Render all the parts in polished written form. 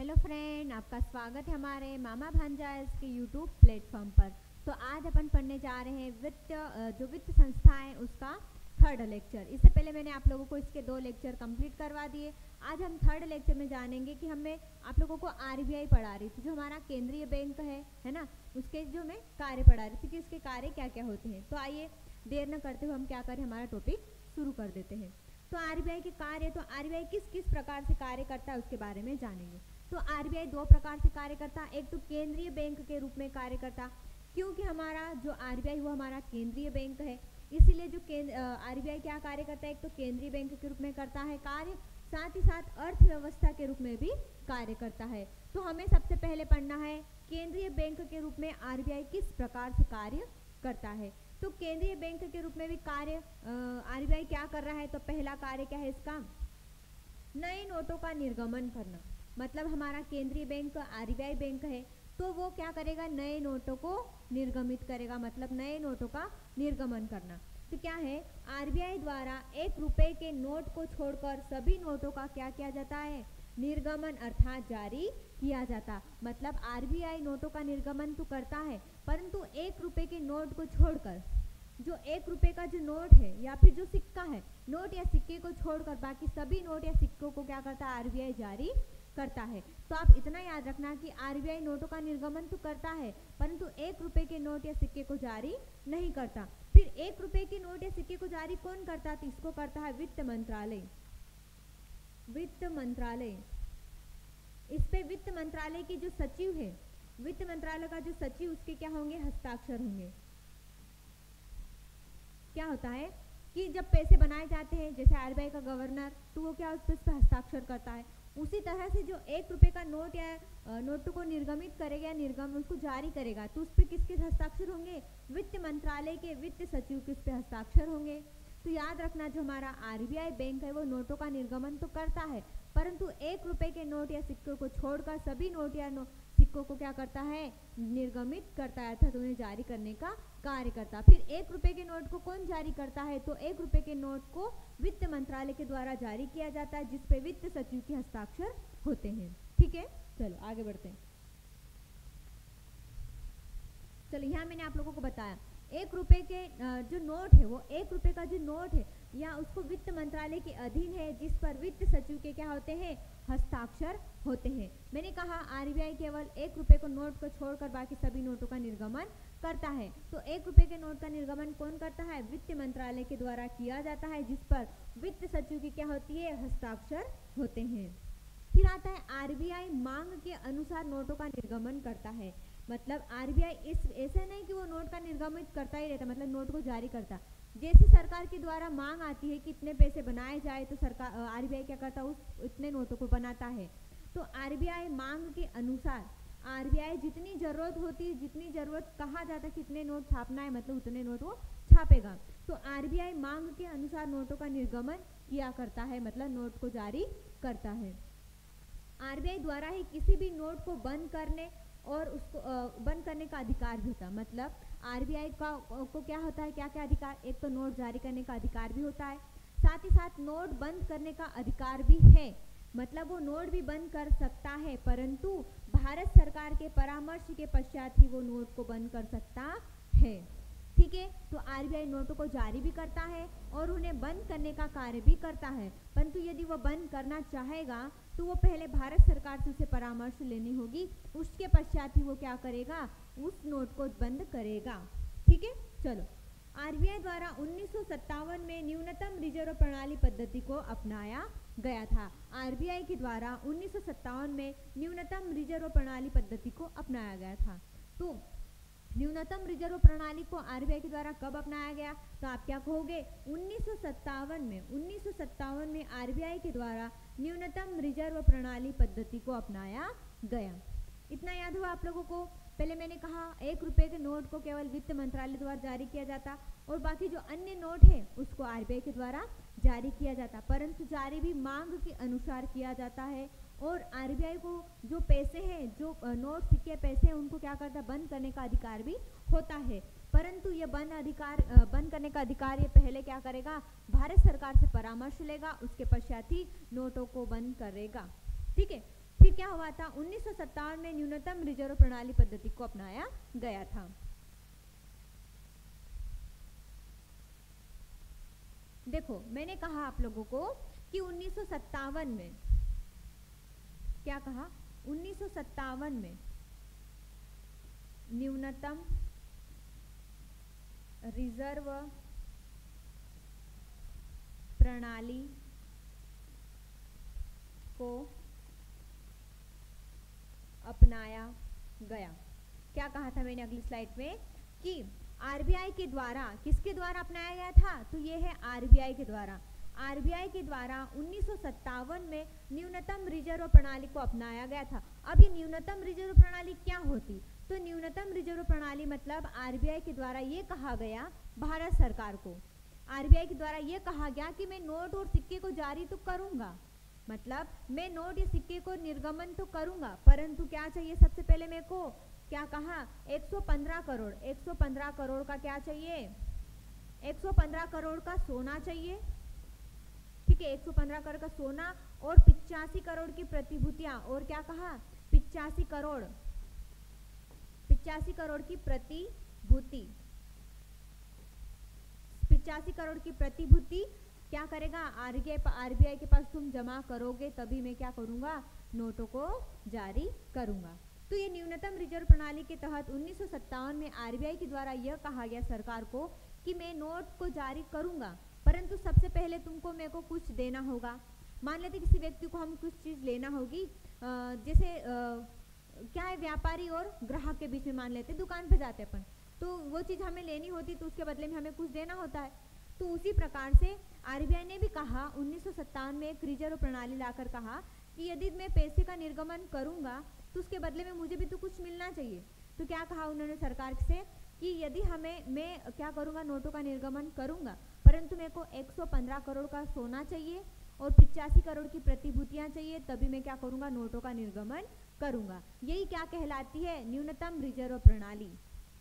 Hello friend, आपका स्वागत है हमारे मामा भांजाइज के यूट्यूब प्लेटफॉर्म पर। तो आज अपन पढ़ने जा रहे हैं जो वित्त संस्था है उसका थर्ड लेक्चर। इससे पहले मैंने आप लोगों को इसके 2 लेक्चर कंप्लीट करवा दिए। आज हम थर्ड लेक्चर में जानेंगे कि हमें आप लोगों को आरबीआई पढ़ा रही थी, जो हमारा केंद्रीय बैंक है ना, उसके जो मैं कार्य पढ़ा रही थी कि उसके कार्य क्या क्या होते हैं। तो आइए देर न करते हुए हम क्या करें, हमारा टॉपिक शुरू कर देते हैं। तो आरबीआई के कार्य, तो आरबीआई किस किस प्रकार से कार्य करता है उसके बारे में जानेंगे। तो आरबीआई 2 प्रकार से कार्य करता है। एक तो केंद्रीय बैंक के रूप में कार्य करता, क्योंकि हमारा जो आरबीआई वो हमारा केंद्रीय बैंक है, इसीलिए जो आरबीआई क्या कार्य करता है, एक तो केंद्रीय बैंक के रूप में करता है कार्य, साथ ही साथ अर्थव्यवस्था के रूप में भी कार्य करता है। तो हमें सबसे पहले पढ़ना है केंद्रीय बैंक के रूप में आरबीआई किस प्रकार से कार्य करता है। तो केंद्रीय बैंक के रूप में भी कार्य आरबीआई क्या कर रहा है। तो पहला कार्य क्या है इसका, नए नोटों का निर्गमन करना। मतलब हमारा केंद्रीय बैंक आरबीआई बैंक है, तो वो क्या करेगा, नए नोटों को निर्गमित करेगा, मतलब नए नोटों का निर्गमन करना। तो क्या है, आरबीआई द्वारा 1 रुपए के नोट को छोड़कर सभी नोटों का क्या किया जाता है, निर्गमन अर्थात जारी किया जाता। मतलब आरबीआई नोटों का निर्गमन तो करता है, परंतु 1 रुपए के नोट को छोड़कर, जो 1 रुपए का जो नोट है या फिर जो सिक्का है, नोट या सिक्के को छोड़कर बाकी सभी नोट या सिक्कों को क्या करता है, आरबीआई जारी करता है। तो आप इतना याद रखना कि आरबीआई नोटों का निर्गमन तो करता है, परंतु 1 रुपए के नोट या सिक्के को जारी नहीं करता। फिर 1 रुपए के नोट या सिक्के को जारी कौन करता है, तो इसको करता है वित्त मंत्रालय। वित्त मंत्रालय, इस पे वित्त मंत्रालय की जो सचिव है, वित्त मंत्रालय का जो सचिव, उसके क्या होंगे, हस्ताक्षर होंगे। क्या होता है कि जब पैसे बनाए जाते हैं, जैसे आरबीआई का गवर्नर, तो वो क्या उस पर हस्ताक्षर करता है। उसी तरह से जो 1 रुपए का नोट या नोट को निर्गमित करेगा या उसको जारी करेगा, तो उस पर किसके हस्ताक्षर होंगे, वित्त मंत्रालय के वित्त सचिव के उस पर हस्ताक्षर होंगे। तो याद रखना, जो हमारा आरबीआई बैंक है वो नोटों का निर्गमन तो करता है, परंतु 1 रुपए के नोट या सिक्कों को छोड़कर सभी नोट या सिक्कों को क्या करता है, निर्गमित करता है, अर्थात उन्हें जारी करने का कार्य करता। फिर 1 रुपए के नोट को कौन जारी करता है, तो 1 रुपए के नोट को वित्त मंत्रालय के द्वारा जारी किया जाता है, जिसपे वित्त सचिव के हस्ताक्षर होते हैं। ठीक है, चलो आगे बढ़ते हैं। चलो यहाँ मैंने आप लोगों को बताया 1 रुपए के जो नोट है, वो 1 रुपए का जो नोट है या उसको वित्त मंत्रालय के अधीन है, जिस पर वित्त सचिव के क्या होते हैं, हस्ताक्षर होते हैं। मैंने कहा आरबीआई केवल 1 रुपए को नोट को छोड़कर बाकी सभी नोटों का निर्गमन करता है। तो 1 रुपए के नोट का निर्गमन कौन करता है, वित्त मंत्रालय के द्वारा किया जाता है, जिस पर वित्त सचिव की क्या होती है, हस्ताक्षर होते हैं। फिर आता है आरबीआई मांग के अनुसार नोटों का निर्गमन करता है। मतलब आरबीआई इस ऐसे नहीं कि वो नोट का निर्गमित करता ही रहता, मतलब नोट को जारी करता। जैसे सरकार के द्वारा मांग आती है कि इतने पैसे बनाए जाए, तो सरकार आरबीआई क्या करता है, उस इतने नोटों को बनाता है। तो आरबीआई मांग के अनुसार आरबीआई जितनी जरूरत होती है, जितनी जरूरत कहा जाता है कितने नोट छापना है, मतलब उतने नोट वो छापेगा। तो आरबीआई मांग के अनुसार नोटों का निर्गमन किया करता है, मतलब नोट को जारी करता है। आरबीआई द्वारा ही किसी भी नोट को बंद करने और उसको बंद करने का अधिकार भी होता है। मतलब आरबीआई को क्या होता है, क्या क्या अधिकार, एक तो नोट जारी करने का अधिकार भी होता है, साथ ही साथ नोट बंद करने का अधिकार भी है। मतलब वो नोट भी बंद कर सकता है, परंतु भारत सरकार के परामर्श के पश्चात ही वो नोट को बंद कर सकता है। ठीक है, तो आरबीआई नोटों को जारी भी करता है और उन्हें बंद करने का कार्य भी करता है, परंतु यदि वो बंद करना चाहेगा तो वो पहले भारत सरकार से उसे परामर्श लेनी होगी, उसके पश्चात ही वो क्या करेगा, उस नोट को बंद करेगा। ठीक है, चलो आरबीआई द्वारा 1957 में न्यूनतम रिजर्व प्रणाली पद्धति को अपनाया गया था। आरबीआई के द्वारा 1957 में न्यूनतम रिजर्व प्रणाली पद्धति को अपनाया गया था। तो न्यूनतम रिजर्व प्रणाली को आरबीआई के द्वारा कब अपनाया गया, तो आप क्या कहोगे, 1957 में आरबीआई के द्वारा न्यूनतम रिजर्व प्रणाली पद्धति को अपनाया गया। इतना याद हुआ आप लोगों को। पहले मैंने कहा 1 रुपए के नोट को केवल वित्त मंत्रालय द्वारा जारी किया जाता और बाकी जो अन्य नोट है उसको आरबीआई के द्वारा जारी किया जाता, परंतु जारी भी मांग के अनुसार किया जाता है। और आरबीआई को जो पैसे हैं, जो नोट सिक्के पैसे हैं, उनको क्या करता है, बंद करने का अधिकार भी होता है, परंतु ये बंद करने का अधिकार ये पहले क्या करेगा, भारत सरकार से परामर्श लेगा, उसके पश्चात ही नोटों को बंद करेगा। ठीक है, फिर क्या हुआ था, 1957 में न्यूनतम रिजर्व प्रणाली पद्धति को अपनाया गया था। देखो मैंने कहा आप लोगों को कि 1957 में, क्या कहा, 1957 में न्यूनतम रिजर्व प्रणाली को अपनाया गया। क्या कहा था मैंने अगली स्लाइड में कि आरबीआई के द्वारा, किसके द्वारा अपनाया गया था, तो ये है आरबीआई के द्वारा। आरबीआई के द्वारा 1957 में न्यूनतम रिजर्व प्रणाली को अपनाया गया था। अब ये न्यूनतम रिजर्व प्रणाली क्या होती, तो न्यूनतम रिजर्व प्रणाली मतलब आरबीआई के द्वारा ये कहा गया भारत सरकार को, आरबीआई के द्वारा ये कहा गया कि मैं नोट और सिक्के को जारी तो करूंगा, मतलब मैं नोट या सिक्के को निर्गमन तो करूंगा, परंतु क्या चाहिए, सबसे पहले मेरे को क्या कहा, 115 करोड़, 115 करोड़ का क्या चाहिए, 115 करोड़ का सोना चाहिए, ठीक है, 115 करोड़ का सोना और 85 करोड़ की प्रतिभूतियां, और क्या कहा, 85 करोड़ की प्रतिभूति, 85 करोड़ की प्रतिभूति क्या करेगा, आरबीआई के पास तुम जमा करोगे, तभी मैं क्या करूंगा, नोटों को जारी करूंगा। तो ये न्यूनतम रिजर्व प्रणाली के तहत 1957 में आरबीआई के द्वारा यह कहा गया सरकार को कि मैं नोट को जारी करूंगा, परंतु सबसे पहले तुमको मेरे को कुछ देना होगा। मान लेते किसी व्यक्ति को हम कुछ चीज लेना होगी, जैसे क्या है, व्यापारी और ग्राहक के बीच में मान लेते दुकान पे जाते अपन, तो वो चीज हमें लेनी होती तो उसके बदले में हमें कुछ देना होता है। तो उसी प्रकार से आरबीआई ने भी कहा 1957 में एक रिजर्व प्रणाली लाकर कहा कि यदि मैं पैसे का निर्गमन करूंगा तो उसके बदले में मुझे भी तो कुछ मिलना चाहिए। तो क्या कहा उन्होंने सरकार से कि यदि मैं क्या करूंगा, नोटों का निर्गमन करूंगा, परंतु मेरे को 115 करोड़ का सोना चाहिए और 85 करोड़ की प्रतिभूतियां चाहिए, तभी मैं क्या करूंगा, नोटों का निर्गमन करूंगा। यही क्या कहलाती है, न्यूनतम रिजर्व प्रणाली।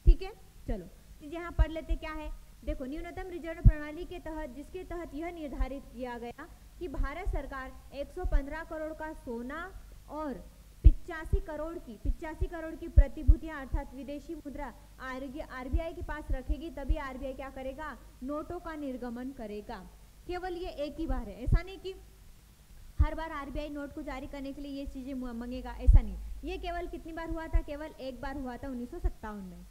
ठीक है, चलो यहाँ पढ़ लेते क्या है। देखो, न्यूनतम रिजर्व प्रणाली के तहत, जिसके तहत यह निर्धारित किया गया कि भारत सरकार 115 करोड़ का सोना और 85 करोड़ की प्रतिभूतियां अर्थात विदेशी मुद्रा आरबीआई के पास रखेगी, तभी आरबीआई क्या करेगा, नोटों का निर्गमन करेगा। केवल ये एक ही बार है, ऐसा नहीं कि हर बार आरबीआई नोट को जारी करने के लिए ये चीजें मांगेगा, ऐसा नहीं। ये केवल कितनी बार हुआ था, केवल एक बार हुआ था 1957 में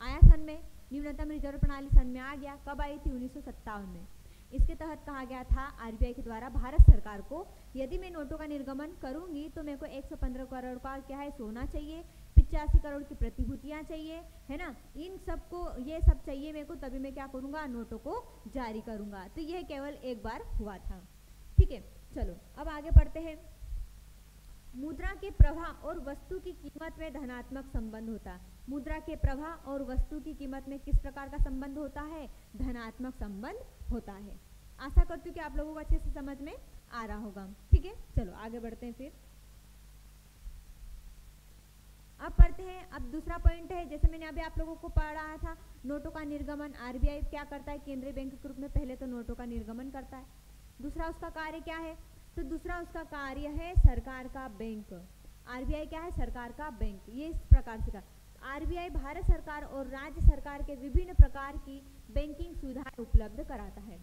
आया, सन में न्यूनतम रिजर्व प्रणाली सन में आ गया। कब आई थी, 1957 में। इसके तहत कहा गया था आरबीआई के द्वारा भारत सरकार को, यदि मैं नोटों का निर्गमन करूंगी तो मेरे को 115 करोड़ का क्या है, सोना चाहिए, 85 करोड़ की प्रतिभूतियां चाहिए, है ना, इन सबको ये सब चाहिए मेरे को, तभी मैं क्या करूंगा, नोटों को जारी करूंगा। तो यह केवल एक बार हुआ था। ठीक है, चलो अब आगे पढ़ते हैं। मुद्रा के प्रवाह और वस्तु की कीमत में धनात्मक संबंध होता है। मुद्रा के प्रवाह और वस्तु की कीमत में किस प्रकार का संबंध होता है, धनात्मक संबंध होता है। आशा करती हूँ कि आप लोगों को अच्छे से समझ में आ रहा होगा। ठीक है, चलो आगे बढ़ते हैं। फिर अब पढ़ते हैं। अब दूसरा पॉइंट है, जैसे मैंने अभी आप लोगों को पढ़ाया था, नोटों का निर्गमन आरबीआई क्या करता है, केंद्रीय बैंक के रूप में पहले तो नोटों का निर्गमन करता है। दूसरा उसका कार्य क्या है, तो दूसरा उसका कार्य है सरकार का बैंक। आरबीआई क्या है, सरकार का बैंक। ये इस प्रकार से का आरबीआई भारत सरकार और राज्य सरकार के विभिन्न प्रकार की बैंकिंग सुविधाएं उपलब्ध कराता है।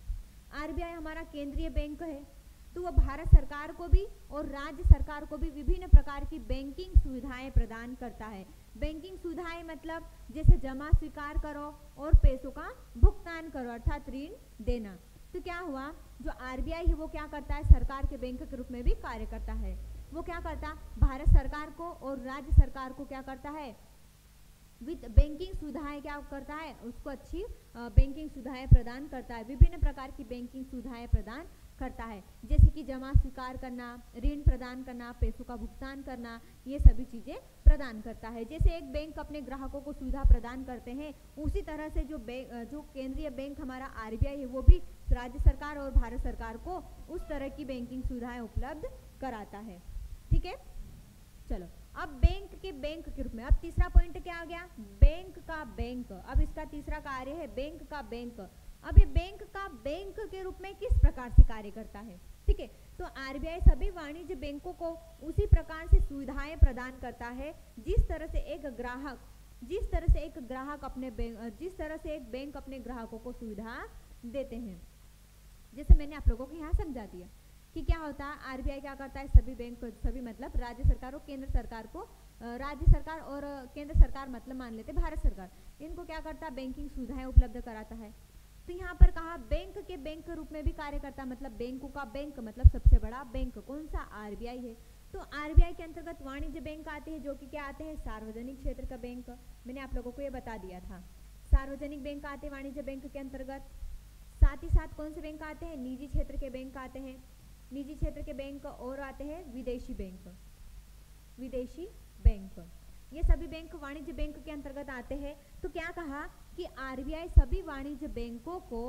आरबीआई हमारा केंद्रीय बैंक है, तो वह भारत सरकार को भी और राज्य सरकार को भी विभिन्न प्रकार की बैंकिंग सुविधाएं प्रदान करता है। बैंकिंग सुविधाएं मतलब जैसे जमा स्वीकार करो और पैसों का भुगतान करो, अर्थात ऋण देना। तो क्या हुआ, जो आरबीआई है वो क्या करता है, सरकार के बैंक के रूप में भी कार्य करता है। वो क्या करता, भारत सरकार को और राज्य सरकार को क्या करता है, विद बैंकिंग सुविधाएं क्या करता है, उसको अच्छी बैंकिंग सुविधाएं प्रदान करता है। विभिन्न प्रकार की बैंकिंग सुविधाएं प्रदान करता है, जैसे कि जमा स्वीकार करना, ऋण प्रदान करना, पैसों का भुगतान करना, ये सभी चीजें प्रदान करता है। जैसे एक बैंक अपने ग्राहकों को सुविधा प्रदान करते हैं, उसी तरह से जो केंद्रीय बैंक हमारा आरबीआई है वो भी राज्य सरकार और भारत सरकार को उस तरह की बैंकिंग सुविधाएं उपलब्ध कराता है। ठीक है, चलो अब बैंक के रूप में। अब तीसरा पॉइंट क्या आ गया, बैंक का बैंक। अब इसका तीसरा कार्य है बैंक का बैंक। अब ये बैंक का बैंक के रूप में किस प्रकार से कार्य करता है, ठीक है। तो आरबीआई सभी वाणिज्य बैंकों को उसी प्रकार से सुविधाएं प्रदान करता है जिस तरह से एक बैंक अपने ग्राहकों को सुविधा देते हैं। जैसे मैंने आप लोगों को यहाँ समझा दिया कि क्या होता है, आरबीआई क्या करता है, सभी मतलब राज्य सरकार और केंद्र सरकार को, राज्य सरकार और केंद्र सरकार मतलब मान लेते भारत सरकार, इनको क्या करता है, बैंकिंग सुविधाएं उपलब्ध कराता है। तो यहाँ पर कहा बैंक के बैंक रूप में भी कार्य करता है, मतलब बैंकों का बैंक मतलब सबसे बड़ा बैंक कौन सा, आरबीआई है। तो आरबीआई के अंतर्गत वाणिज्य बैंक आते हैं, जो कि क्या आते हैं, सार्वजनिक क्षेत्र का बैंक। मैंने आप लोगों को ये बता दिया था, सार्वजनिक बैंक आते हैं वाणिज्य बैंक के अंतर्गत। साथ ही साथ कौन से बैंक आते हैं, निजी क्षेत्र के बैंक आते हैं, निजी क्षेत्र के बैंक और आते हैं विदेशी बैंक, विदेशी बैंक। ये सभी बैंक वाणिज्य बैंक के अंतर्गत आते हैं। तो क्या कहा कि आरबीआई सभी वाणिज्य बैंकों को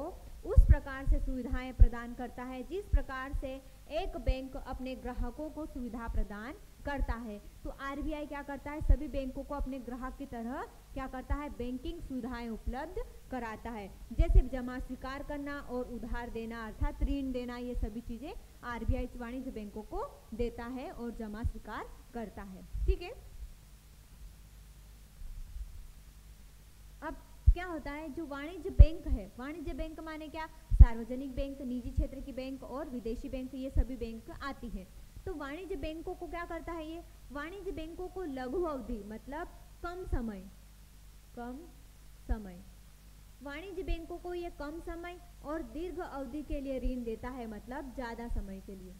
उस प्रकार से सुविधाएं प्रदान करता है जिस प्रकार से एक बैंक अपने ग्राहकों को सुविधा प्रदान करता है। तो आरबीआई क्या करता है, सभी बैंकों को अपने ग्राहक की तरह क्या करता है, बैंकिंग सुविधाएं उपलब्ध कराता है। जैसे जमा स्वीकार करना और उधार देना अर्थात ऋण देना, ये सभी चीजें आरबीआई वाणिज्य बैंकों को देता है और जमा स्वीकार करता है, ठीक है। अब क्या होता है, जो वाणिज्य बैंक है, वाणिज्य बैंक माने क्या, सार्वजनिक बैंक, निजी क्षेत्र की बैंक और विदेशी बैंक, ये सभी बैंक आती है। तो वाणिज्य बैंकों को क्या करता है, ये वाणिज्य बैंकों को लघु अवधि मतलब कम समय, वाणिज्य बैंकों को ये कम समय और दीर्घ अवधि के लिए ऋण देता है, मतलब ज्यादा समय के लिए।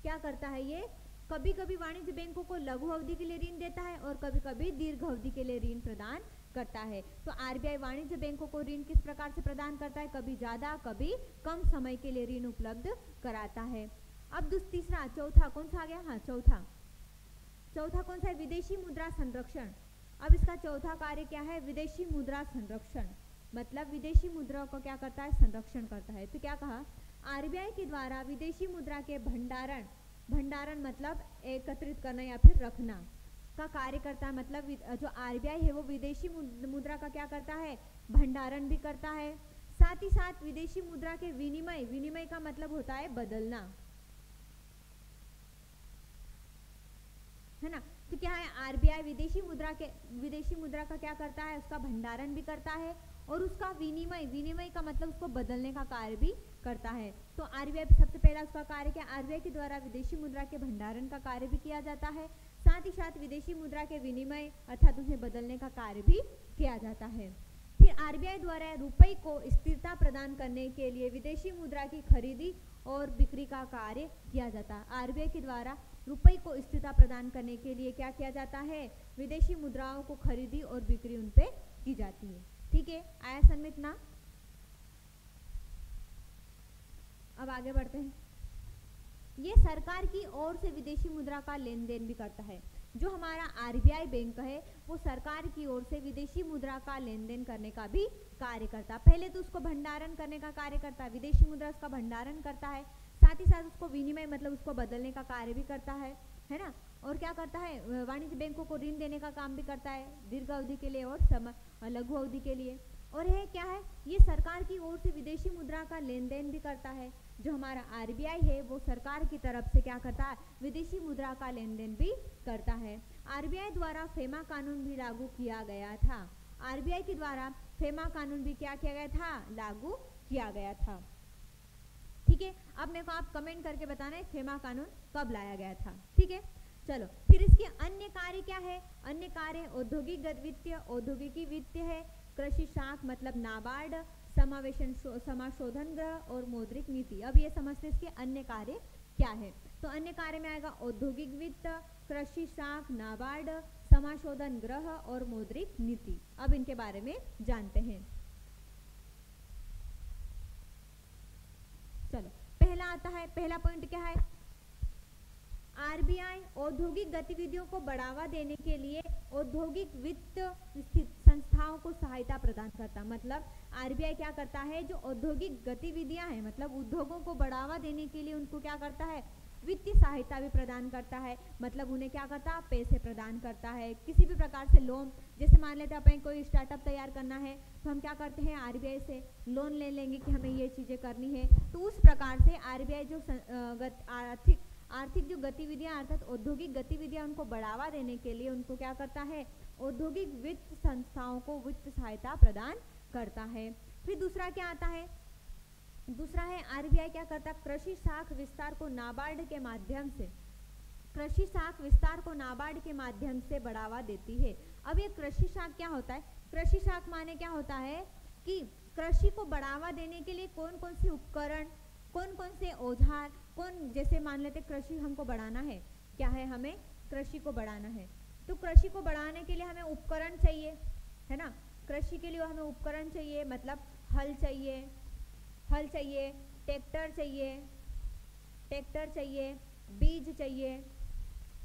क्या करता है ये, कभी कभी वाणिज्य बैंकों को लघु अवधि के लिए ऋण देता है और कभी कभी दीर्घ अवधि के लिए ऋण प्रदान करता है। तो आरबीआई वाणिज्य बैंकों को ऋण किस प्रकार से प्रदान करता है, कभी ज्यादा कभी कम समय के लिए ऋण उपलब्ध कराता है। अब तीसरा, चौथा कौन सा आ गया, हाँ चौथा कौन सा है, विदेशी मुद्रा संरक्षण। अब इसका चौथा कार्य क्या है, विदेशी मुद्रा संरक्षण, मतलब विदेशी मुद्रा को क्या करता है, संरक्षण करता है। तो क्या कहा, आरबीआई के द्वारा विदेशी मुद्रा के भंडारण मतलब एकत्रित करना या फिर रखना का कार्य करता है। मतलब जो आरबीआई है वो विदेशी मुद्रा का क्या करता है, भंडारण भी करता है। साथ ही साथ विदेशी मुद्रा के विनिमय का मतलब होता है बदलना, है ना। तो क्या है, आरबीआई विदेशी मुद्रा का क्या करता है, उसका भंडारण भी करता है और उसका विनिमय का मतलब उसको बदलने का कार्य भी करता है। तो आरबीआई सबसे पहला उसका कार्य क्या, आरबीआई के द्वारा विदेशी मुद्रा के भंडारण का कार्य भी किया जाता है, साथ ही साथ विदेशी मुद्रा के विनिमय अर्थात उसे बदलने का कार्य भी किया जाता है। फिर आरबीआई द्वारा रुपये को स्थिरता प्रदान करने के लिए विदेशी मुद्रा की खरीदी और बिक्री का कार्य किया जाता है। आरबीआई के द्वारा रुपये को स्थिरता प्रदान करने के लिए क्या किया जाता है, विदेशी मुद्राओं को खरीदी और बिक्री उन पे की जाती है, ठीक है। आया समझ ना। अब आगे बढ़ते हैं। ये सरकार की ओर से विदेशी मुद्रा का लेन देन भी करता है। जो हमारा आरबीआई बैंक है वो सरकार की ओर से विदेशी मुद्रा का लेन देन करने का भी कार्य करता है। पहले तो उसको भंडारण करने का कार्य करता है, विदेशी मुद्रा उसका भंडारण करता है, साथ ही साथ उसको विनिमय मतलब उसको बदलने का कार्य भी करता है ना। और क्या करता है, वाणिज्य बैंकों को ऋण देने का काम भी करता है, दीर्घ अवधि के लिए और लघु अवधि के लिए। और यह क्या है, ये सरकार की ओर से विदेशी मुद्रा का लेन देन भी करता है। जो हमारा आरबीआई है वो सरकार की तरफ से क्या करता है, विदेशी मुद्रा का लेन देन भी करता है। आरबीआई द्वारा फेमा कानून भी लागू किया गया था। आरबीआई के द्वारा फेमा कानून भी क्या किया गया था, लागू किया गया था, ठीक है। अब मेरे को आप कमेंट करके बताना है फेमा कानून कब लाया गया था, ठीक है। चलो फिर इसके अन्य कार्य क्या है, अन्य कार्य औद्योगिक वित्त, औद्योगिकी वित्त है, कृषि शाख मतलब नाबार्ड, समाशोधन गृह और मौद्रिक नीति। अब ये समझते इसके अन्य कार्य क्या है। तो अन्य कार्य में आएगा औद्योगिक वित्त, कृषि शाख, नाबार्ड, समाशोधन गृह और मौद्रिक नीति। अब इनके बारे में जानते हैं। चलो पहला आता है, पहला पॉइंट क्या है, आरबीआई औद्योगिक गतिविधियों को बढ़ावा देने के लिए औद्योगिक वित्त संस्थाओं को सहायता प्रदान करता। मतलब आरबीआई क्या करता है, जो औद्योगिक गतिविधियां हैं मतलब उद्योगों को बढ़ावा देने के लिए उनको क्या करता है, वित्तीय सहायता भी प्रदान करता है, मतलब उन्हें क्या करता है, पैसे प्रदान करता है। किसी भी प्रकार से लोन, जैसे मान लेते हैं अपन कोई स्टार्टअप तैयार करना है तो हम क्या करते हैं, आरबीआई से लोन ले लेंगे कि हमें ये चीज़ें करनी है। तो उस प्रकार से आरबीआई जो आर्थिक जो गतिविधियां अर्थात औद्योगिक गतिविधियां उनको बढ़ावा देने के लिए उनको क्या करता है, औद्योगिक वित्त संस्थाओं को वित्त सहायता प्रदान करता है। फिर दूसरा क्या आता है, दूसरा है आरबीआई क्या करता है, कृषि शाख विस्तार को नाबार्ड के माध्यम से, कृषि शाख विस्तार को नाबार्ड के माध्यम से बढ़ावा देती है। अब ये कृषि शाख क्या होता है, कृषि शाख माने क्या होता है कि कृषि को बढ़ावा देने के लिए कौन कौन से उपकरण, कौन कौन से औजार, कौन, जैसे मान लेते कृषि हमको बढ़ाना है, क्या है, हमें कृषि को बढ़ाना है, तो कृषि को बढ़ाने के लिए हमें उपकरण चाहिए, है ना, कृषि के लिए हमें उपकरण चाहिए, मतलब हल चाहिए, ट्रैक्टर चाहिए, बीज चाहिए,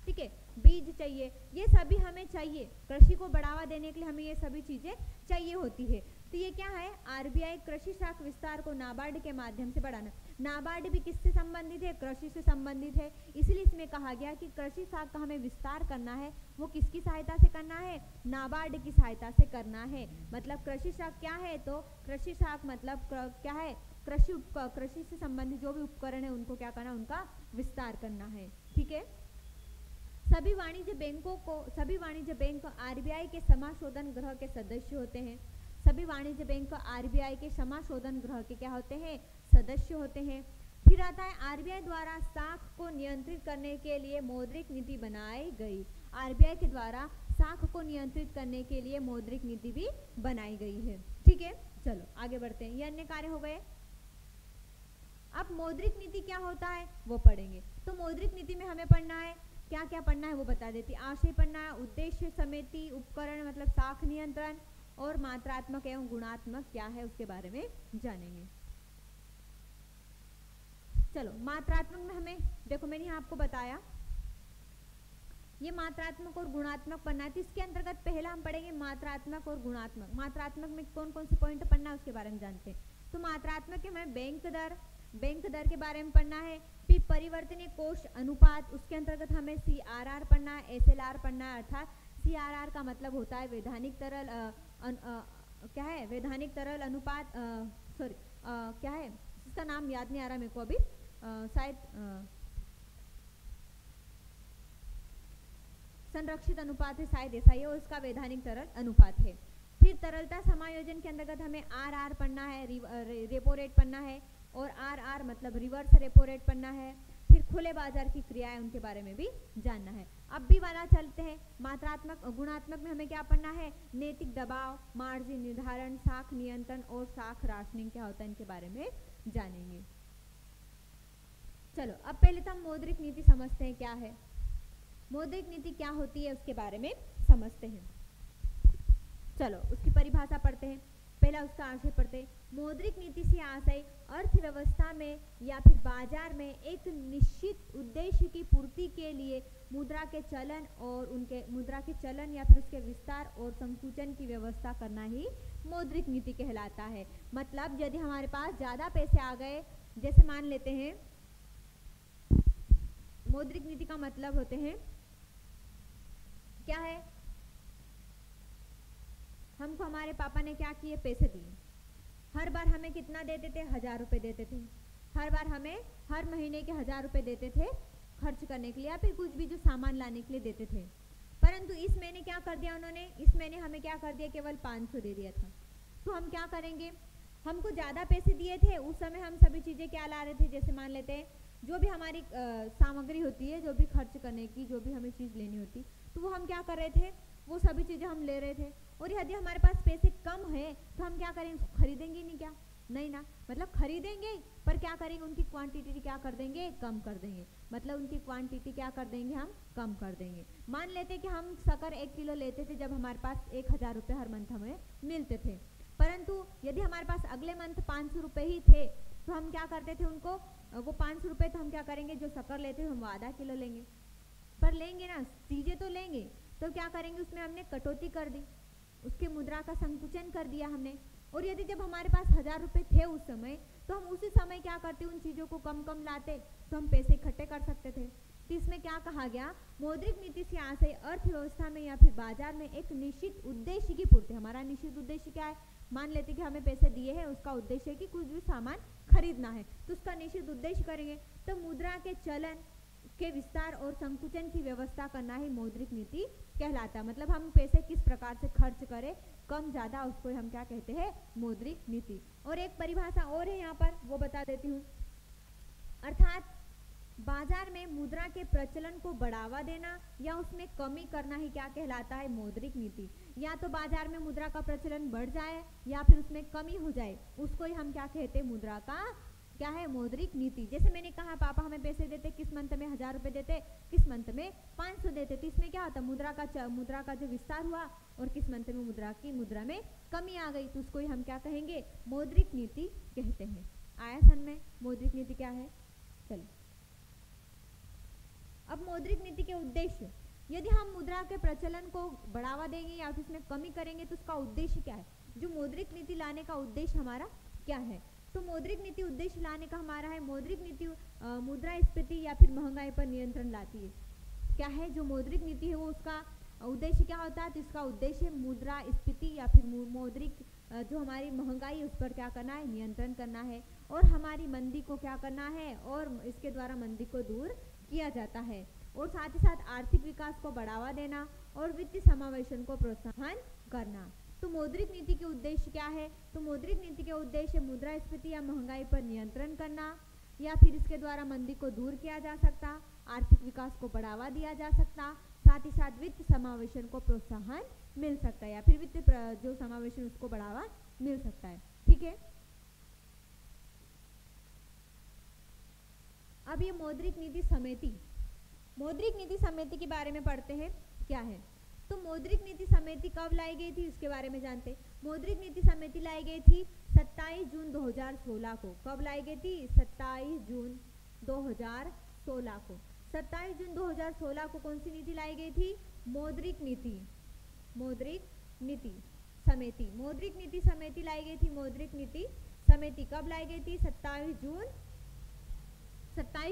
ठीक है, बीज चाहिए, ये सभी हमें चाहिए। कृषि को बढ़ावा देने के लिए हमें ये सभी चीजें चाहिए होती है। तो ये क्या है, आरबीआई कृषि शाख विस्तार को नाबार्ड के माध्यम से बढ़ाना। नाबार्ड भी किससे संबंधित है, कृषि से संबंधित है, इसलिए इसमें कहा गया कि कृषि शाख का हमें विस्तार करना है, वो किसकी सहायता से करना है, नाबार्ड की सहायता से करना है। मतलब कृषि शाख क्या है, तो कृषि शाख मतलब क्या है, कृषि से संबंधित जो भी उपकरण है उनको क्या करना, उनका विस्तार करना है, ठीक है। सभी वाणिज्य बैंक आरबीआई के समाशोधन गृह के सदस्य होते हैं। सभी वाणिज्य बैंक आरबीआई के समाशोधन गृह के क्या होते हैं, सदस्य होते हैं। फिर आता है आरबीआई द्वारा शाख को नियंत्रित करने के लिए मौद्रिक नीति बनाई गई। आरबीआई के द्वारा शाख को नियंत्रित करने के लिए मौद्रिक नीति भी बनाई गई है, ठीक है। चलो आगे बढ़ते हैं, ये अन्य कार्य हो गए। अब मौद्रिक नीति क्या होता है वो पढ़ेंगे। तो मौद्रिक नीति में हमें पढ़ना है, क्या क्या पढ़ना है वो बता देती। आशय पढ़ना है, उद्देश्य, समिति, उपकरण मतलब शाख नियंत्रण, और मात्रात्मक एवं गुणात्मक क्या है उसके बारे में जानेंगे। चलो मात्रात्मक में हमें देखो, मैंने यहाँ आपको बताया ये मात्रात्मक और गुणात्मक पढ़ना है। तो इसके अंतर्गत पहला हम पढ़ेंगे मात्रात्मक और गुणात्मक। मात्रात्मक में कौन कौन से पॉइंट पढ़ना है उसके बारे में जानते हैं। तो मात्रात्मक में बैंक दर के बारे में पढ़ना है। फिर परिवर्तनीय कोष अनुपात, उसके अंतर्गत हमें CRR पढ़ना है, SLR पढ़ना है। अर्थात CRR का मतलब होता है वैधानिक तरल क्या है, वैधानिक तरल अनुपात, सॉरी क्या है इसका नाम याद नहीं आ रहा मेरे को अभी, शायद संरक्षित अनुपात है, शायद ऐसा ही है, और उसका वैधानिक तरल अनुपात है। फिर तरलता समायोजन के अंतर्गत हमें RR पढ़ना है, रेपो रेट पढ़ना है, और RR मतलब रिवर्स रेपो रेट पढ़ना है। फिर खुले बाजार की क्रियाएं उनके बारे में भी जानना है। अब भी वाला चलते हैं मात्रात्मक गुणात्मक में हमें क्या पढ़ना है, नैतिक दबाव, मार्जिन निर्धारण, शाख नियंत्रण और शाख राशनिंग क्या होता है इनके बारे में जानेंगे। चलो अब पहले तो हम मौद्रिक नीति समझते हैं, क्या है मौद्रिक नीति, क्या होती है उसके बारे में समझते हैं। चलो उसकी परिभाषा पढ़ते हैं, पहला उसका आशय पढ़ते हैं। मौद्रिक नीति से आशय अर्थव्यवस्था में या फिर बाजार में एक निश्चित उद्देश्य की पूर्ति के लिए मुद्रा के चलन और उनके मुद्रा के चलन या फिर उसके विस्तार और संकुचन की व्यवस्था करना ही मौद्रिक नीति कहलाता है। मतलब यदि हमारे पास ज्यादा पैसे आ गए, जैसे मान लेते हैं मौद्रिक नीति का मतलब होते हैं क्या है, हमको हमारे पापा ने क्या किए, पैसे दिए। हर बार हमें कितना देते थे, 1000 रुपये देते थे। हर बार हमें हर महीने के 1000 रुपये देते थे खर्च करने के लिए या फिर कुछ भी जो सामान लाने के लिए देते थे। परंतु इस महीने क्या कर दिया उन्होंने, इस महीने हमें क्या कर दिया, केवल 500 दे दिया था। तो हम क्या करेंगे, हमको ज़्यादा पैसे दिए थे, उस समय हम सभी चीज़ें क्या ला रहे थे, जैसे मान लेते हैं जो भी हमारी सामग्री होती है, जो भी खर्च करने की जो भी हमें चीज़ लेनी होती, तो वो हम क्या कर रहे थे, वो सभी चीज़ें हम ले रहे थे। और यदि हमारे पास पैसे कम है तो हम क्या करेंगे, उसको खरीदेंगे नहीं, क्या नहीं ना, मतलब खरीदेंगे पर क्या करेंगे, उनकी क्वांटिटी क्या कर देंगे, कम कर देंगे। मतलब उनकी क्वांटिटी क्या कर देंगे, हम कम कर देंगे। मान लेते कि हम शक्कर 1 किलो लेते थे जब हमारे पास 1000 रुपये हर मंथ हमें मिलते थे, परंतु यदि हमारे पास अगले मंथ 500 रुपये ही थे तो हम क्या करते थे, उनको वो 500 रुपये तो हम क्या करेंगे, जो शक्कर लेते हैं हम आधा किलो लेंगे, पर लेंगे ना, चीज़ें तो लेंगे, तो क्या करेंगे उसमें हमने कटौती कर दी, उसके मुद्रा का संकुचन कर दिया हमने। और यदि जब हमारे पास 1000 रुपये थे उस समय, तो हम उसी समय क्या करते, उन चीज़ों को कम कम लाते तो हम पैसे इकट्ठे कर सकते थे। तो इसमें क्या कहा गया, मौद्रिक नीति से आशय अर्थव्यवस्था में या फिर बाजार में एक निश्चित उद्देश्य की पूर्ति। हमारा निश्चित उद्देश्य क्या है, मान लेते कि हमें पैसे दिए हैं, उसका उद्देश्य है कि कुछ भी सामान खरीदना है, तो उसका निश्चित उद्देश्य करेंगे। तो मुद्रा के चलन के विस्तार और संकुचन की व्यवस्था करना ही मौद्रिक नीति कहलाता है। मतलब हम पैसे किस प्रकार से खर्च करें, कम ज्यादा, उसको हम क्या कहते हैं, मौद्रिक नीति। और एक परिभाषा और है यहाँ पर, वो बता देती हूँ। अर्थात बाजार में मुद्रा के प्रचलन को बढ़ावा देना या उसमें कमी करना ही क्या कहलाता है, मौद्रिक नीति। या तो बाजार में मुद्रा का प्रचलन बढ़ जाए या फिर उसमें कमी हो जाए, उसको ही हम क्या कहते हैं, मुद्रा का क्या है, मौद्रिक नीति। जैसे मैंने कहा, पापा हमें पैसे देते, किस मंथ में 1000 रुपए देते, किस मंथ में 500 देते, तो इसमें क्या होता, मुद्रा का जो विस्तार हुआ और किस मंथ में मुद्रा में कमी आ गई, तो उसको ही हम क्या कहेंगे, मौद्रिक नीति कहते हैं। आया समझ में मौद्रिक नीति क्या है। चलिए अब मौद्रिक नीति के उद्देश्य, यदि हम मुद्रा के प्रचलन को बढ़ावा देंगे या फिर उसमें कमी करेंगे तो उसका उद्देश्य क्या है, जो मौद्रिक नीति लाने का उद्देश्य हमारा क्या है। तो मौद्रिक नीति उद्देश्य लाने का हमारा है, मौद्रिक नीति मुद्रास्फीति या फिर महंगाई पर नियंत्रण लाती है। क्या है जो मौद्रिक नीति है, वो उसका उद्देश्य क्या होता है, तो इसका उद्देश्य मुद्रास्फीति या फिर मौद्रिक जो हमारी महंगाई उस पर क्या करना है, नियंत्रण करना है, और हमारी मंदी को क्या करना है, और इसके द्वारा मंदी को दूर किया जाता है, और साथ ही साथ आर्थिक विकास को बढ़ावा देना और वित्तीय समावेशन को प्रोत्साहन करना। तो मौद्रिक नीति के उद्देश्य क्या है, तो मौद्रिक नीति के उद्देश्य मुद्रास्फीति या महंगाई पर नियंत्रण करना, या फिर इसके द्वारा मंदी को दूर किया जा सकता, आर्थिक विकास को बढ़ावा दिया जा सकता, साथ ही साथ वित्तीय समावेशन को प्रोत्साहन मिल सकता है, या फिर वित्तीय जो समावेशन उसको बढ़ावा मिल सकता है। ठीक है, अब ये मौद्रिक नीति समिति के बारे में पढ़ते हैं क्या है। तो मौद्रिक नीति समिति कब लाई गई थी, उसके बारे में जानते हैं। मौद्रिक नीति समिति लाई गई थी 27 जून 2016 को। कब लाई गई थी, 27 जून 2016 को। 27 जून 2016 को कौन सी नीति लाई गई थी, मौद्रिक नीति समिति लाई गई थी। मौद्रिक नीति समिति कब लाई गई थी, 27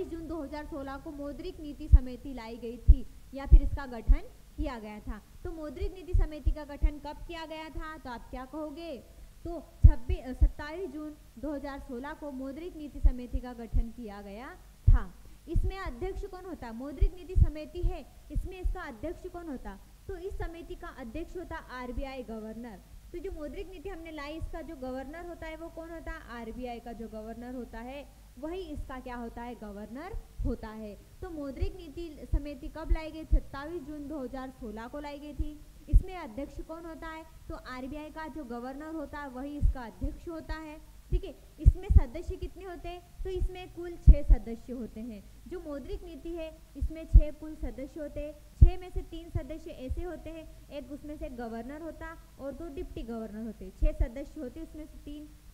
जून 2016 को मौद्रिक नीति समिति लाई गई थी, या फिर इसका गठन किया गया था। तो मौद्रिक नीति समिति का गठन कब किया गया था, तो आप क्या कहोगे, तो 27 जून 2016 को मौद्रिक नीति समिति का गठन किया गया था। इसमें अध्यक्ष कौन होता, मौद्रिक नीति समिति है, इसमें इसका अध्यक्ष कौन होता, तो इस समिति का अध्यक्ष होता आरबीआई गवर्नर। तो जो मौद्रिक नीति हमने लाई, इसका जो गवर्नर होता है वो कौन होता है, आरबीआई का जो गवर्नर होता है वही इसका क्या होता है, गवर्नर होता है। तो मौद्रिक नीति समिति कब लाई गई, 27 जून 2016 को लाई गई थी। इसमें अध्यक्ष कौन होता है, तो आरबीआई का जो गवर्नर होता है वही इसका अध्यक्ष होता है। ठीक है, इसमें सदस्य कितने होते हैं, तो इसमें कुल 6 सदस्य होते हैं। जो मौद्रिक नीति है इसमें 6 कुल सदस्य होते हैं। 6 में से 3 सदस्य ऐसे होते हैं, एक उसमें से गवर्नर होता और 2 डिप्टी गवर्नर होते। 6 सदस्य होते, उसमें से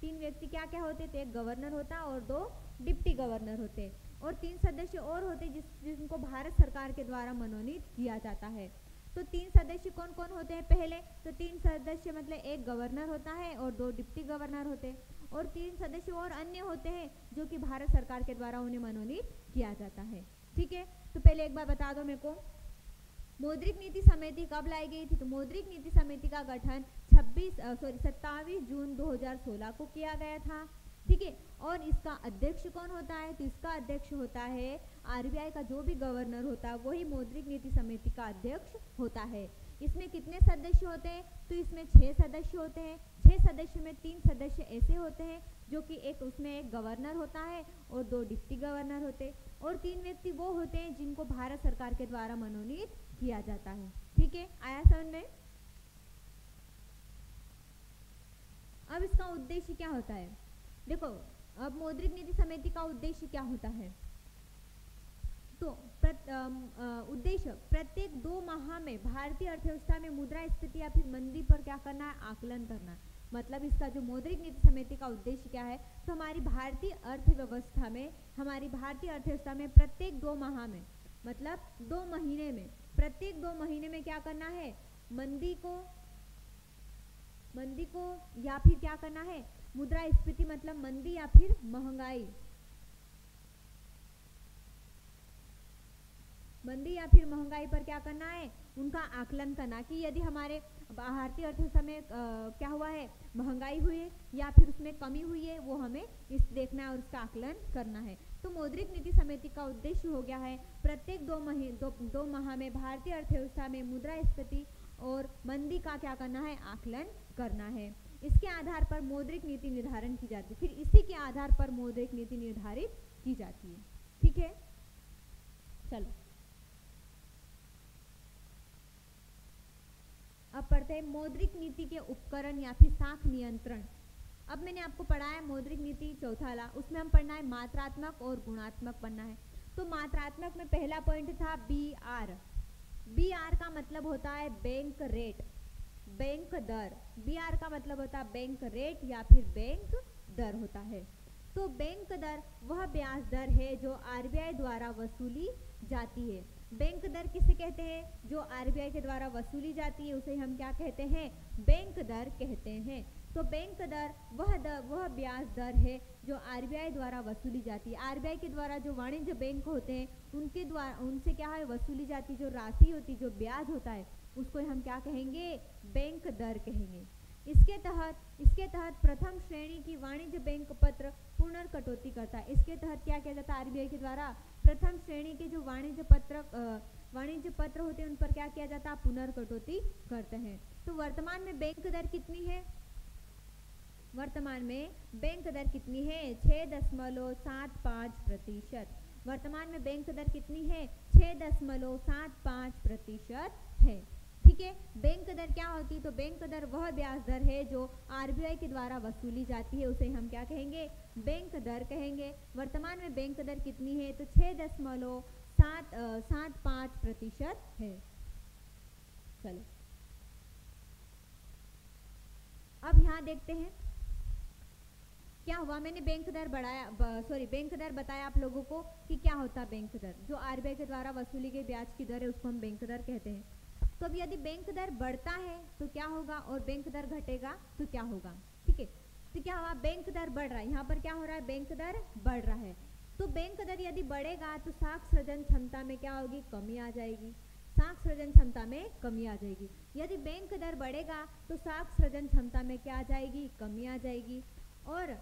तीन व्यक्ति क्या क्या होते, तो एक गवर्नर होता और 2 डिप्टी गवर्नर होते, और 3 सदस्य और होते जिनको भारत सरकार के द्वारा मनोनीत किया जाता है। तो 3 सदस्य कौन कौन होते हैं, पहले तो 3 सदस्य मतलब एक गवर्नर होता है और 2 डिप्टी गवर्नर होते हैं, और 3 सदस्य और अन्य होते हैं जो कि भारत सरकार के द्वारा उन्हें मनोनीत किया जाता है। ठीक है, तो पहले एक बार बता दो मेरे को, मौद्रिक नीति समिति कब लाई गई थी, तो मौद्रिक नीति समिति का गठन 27 जून 2016 को किया गया था। ठीक है, और इसका अध्यक्ष कौन होता है, तो इसका अध्यक्ष होता है आरबीआई का जो भी गवर्नर होता है वही मौद्रिक नीति समिति का अध्यक्ष होता है। इसमें कितने सदस्य होते हैं, तो इसमें 6 सदस्य होते हैं। 6 सदस्य में 3 सदस्य ऐसे होते हैं जो कि उसमें एक गवर्नर होता है और 2 डिप्टी गवर्नर होते, और 3 व्यक्ति वो होते हैं जिनको भारत सरकार के द्वारा मनोनीत किया जाता है। ठीक है, आया समझ में। अब इसका उद्देश्य क्या होता है, देखो अब मौद्रिक नीति समिति का उद्देश्य क्या होता है, तो उद्देश्य प्रत्येक 2 माह में भारतीय अर्थव्यवस्था में मुद्रास्फीति या फिर मंदी पर क्या करना है, आकलन करना। मतलब इसका जो मौद्रिक नीति समिति का उद्देश्य क्या है, तो हमारी भारतीय अर्थव्यवस्था में प्रत्येक 2 माह में, मतलब 2 महीने में, प्रत्येक 2 महीने में क्या करना है, मंदी को या फिर क्या करना है, मुद्रास्फीति मतलब मंदी या फिर महंगाई, मंदी या फिर महंगाई पर क्या करना है, उनका आकलन करना कि यदि हमारे भारतीय अर्थव्यवस्था में क्या हुआ है, महंगाई हुई है या फिर उसमें कमी हुई है, वो हमें इस देखना है और उसका आकलन करना है। तो मौद्रिक नीति समिति का उद्देश्य हो गया है प्रत्येक दो माह में भारतीय अर्थव्यवस्था में मुद्रास्फीति और मंदी का क्या करना है, आकलन करना है। इसके आधार पर मौद्रिक नीति निर्धारण की जाती है, फिर इसी के आधार पर मौद्रिक नीति निर्धारित की जाती है। ठीक है, चलो अब पढ़ते हैं मौद्रिक नीति के उपकरण या फिर साख नियंत्रण। अब मैंने आपको पढ़ाया मौद्रिक नीति चौथा ला, उसमें हम पढ़ना है मात्रात्मक और गुणात्मक पढ़ना है। तो मात्रात्मक में पहला पॉइंट था BR। BR का मतलब होता है बैंक रेट, बैंक दर। BR का मतलब होता है बैंक रेट या फिर बैंक दर होता है। तो बैंक दर वह ब्याज दर है जो RBI द्वारा वसूली जाती है। बैंक दर किसे कहते हैं, जो RBI के द्वारा वसूली जाती है उसे हम क्या कहते हैं, बैंक दर कहते हैं। तो बैंक दर वह ब्याज दर है जो RBI द्वारा वसूली जाती है। RBI के द्वारा जो वाणिज्य बैंक होते हैं उनके द्वारा उनसे क्या है, वसूली जाती जो राशि होती, जो ब्याज होता है, उसको हम क्या कहेंगे, बैंक दर कहेंगे। इसके तहत प्रथम श्रेणी की वाणिज्य बैंक पत्र पुनर्कटौती करता है। इसके तहत क्या किया जाता है, RBI के द्वारा प्रथम श्रेणी के जो वाणिज्य पत्र होते हैं उन पर क्या किया जाता है, पुनर्कटौती करते हैं। तो वर्तमान में बैंक दर कितनी है, वर्तमान में बैंक दर कितनी है, 6.75%। वर्तमान में बैंक दर कितनी है, 6.75% है। ठीक है, बैंक दर क्या होती है, तो बैंक दर वह ब्याज दर है जो RBI के द्वारा वसूली जाती है, उसे हम क्या कहेंगे, बैंक दर कहेंगे। वर्तमान में बैंक दर कितनी है, तो 6.75% है। चलो अब यहाँ देखते हैं क्या हुआ। मैंने बैंक दर बैंक दर बताया आप लोगों को कि क्या होता है बैंक दर, जो RBI के द्वारा वसूली गई ब्याज की दर है उसको हम बैंक दर कहते हैं। तो अब यदि बैंक दर बढ़ता है तो क्या होगा और बैंक दर घटेगा तो क्या होगा। ठीक है, तो क्या हुआ, बैंक दर बढ़ रहा है, यहाँ पर क्या हो रहा है, बैंक दर बढ़ रहा है। तो बैंक दर यदि बढ़ेगा तो साख सृजन क्षमता में क्या होगी, कमी आ जाएगी, साख सृजन क्षमता में कमी आ जाएगी। यदि बैंक दर बढ़ेगा तो साख सृजन क्षमता में क्या आ जाएगी, कमी आ जाएगी। और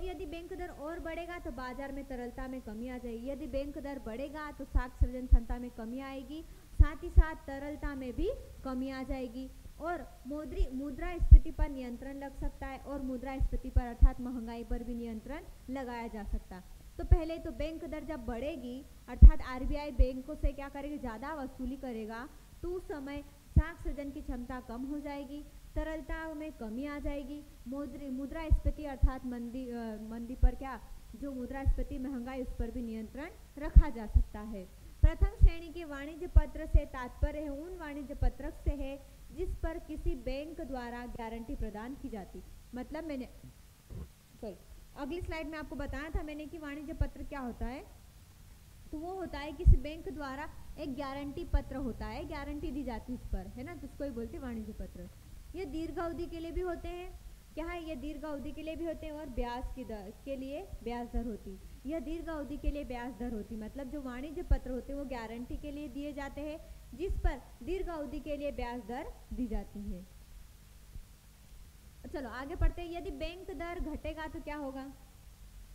यदि बैंक दर और बढ़ेगा तो बाजार में तरलता में कमी आ जाएगी। यदि बैंक दर बढ़ेगा तो साख सृजन क्षमता में कमी आएगी, साथ ही साथ तरलता में भी कमी आ जाएगी और मुद्रास्फीति पर नियंत्रण लग सकता है और मुद्रास्फीति पर अर्थात महंगाई पर भी नियंत्रण लगाया जा सकता है। तो पहले तो बैंक दर जब बढ़ेगी अर्थात RBI बैंकों से क्या करेगी, ज़्यादा वसूली करेगा, तो उस समय साख सृजन की क्षमता कम हो जाएगी, तरलता में कमी आ जाएगी, मुद्रास्फीति अर्थात मंदी पर क्या, जो मुद्रास्फीति महंगाई उस पर भी नियंत्रण रखा जा सकता है। प्रथम श्रेणी के वाणिज्य पत्र से तात्पर्य है उन वाणिज्य पत्रक से है जिस पर किसी बैंक द्वारा गारंटी प्रदान की जाती। मतलब मैंने अगली स्लाइड में आपको बताया था मैंने कि वाणिज्य पत्र क्या होता है, तो वो होता है किसी बैंक द्वारा एक गारंटी पत्र होता है, गारंटी दी जाती है उस पर, है ना, तो उसको ही बोलते हैं वाणिज्य पत्र। ये दीर्घ अवधि के लिए भी होते हैं, क्या है, ये दीर्घ अवधि के लिए भी होते हैं और ब्याज के लिए ब्याज दर होती, यह दीर्घ अवधि के लिए ब्याज दर होती। मतलब जो वाणिज्य पत्र होते हैं वो गारंटी के लिए दिए जाते हैं जिस पर दीर्घ अवधि के लिए ब्याज दर दी जाती है। चलो आगे पढ़ते हैं। यदि बैंक दर घटेगा तो क्या होगा,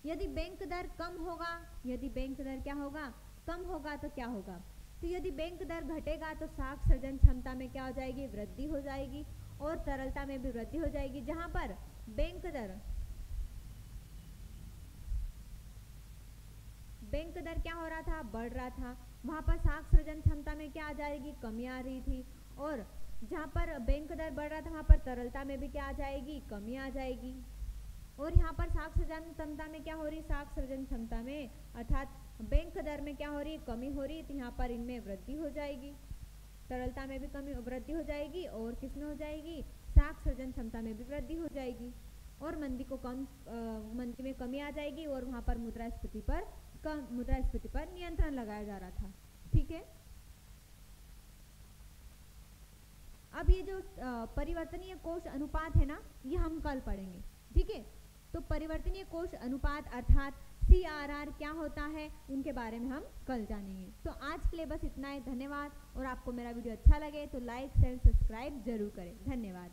यदि बैंक दर कम होगा, यदि बैंक दर क्या होगा, कम होगा तो क्या होगा। तो यदि बैंक दर घटेगा तो साख सृजन क्षमता में क्या हो जाएगी, वृद्धि हो जाएगी और तरलता में भी वृद्धि हो जाएगी। जहां पर बैंक दर क्या हो रहा था, बढ़ रहा था, वहां पर साख सृजन क्षमता में क्या आ जाएगी, कमी आ रही थी। और जहां पर बैंक दर बढ़ रहा था वहां पर तरलता में भी क्या आ जाएगी, कमी आ जाएगी। और यहाँ पर साख सृजन क्षमता में क्या हो रही, साख सृजन क्षमता में अर्थात बैंक दर में क्या हो रही, कमी हो रही, तो यहाँ पर इनमें वृद्धि हो जाएगी, तरलता में भी कमी वृद्धि हो जाएगी और किसमें हो जाएगी, साख सृजन क्षमता में भी वृद्धि हो जाएगी और मंदी में कमी आ जाएगी और वहाँ पर मुद्रास्फीति पर नियंत्रण लगाया जा रहा था। ठीक है, अब ये जो परिवर्तनीय कोष अनुपात है ना, ये हम कल पढ़ेंगे। ठीक है, तो परिवर्तनीय कोष अनुपात अर्थात CRR क्या होता है उनके बारे में हम कल जानेंगे। तो आज के लिए बस इतना ही, धन्यवाद। और आपको मेरा वीडियो अच्छा लगे तो लाइक शेयर सब्सक्राइब जरूर करें। धन्यवाद।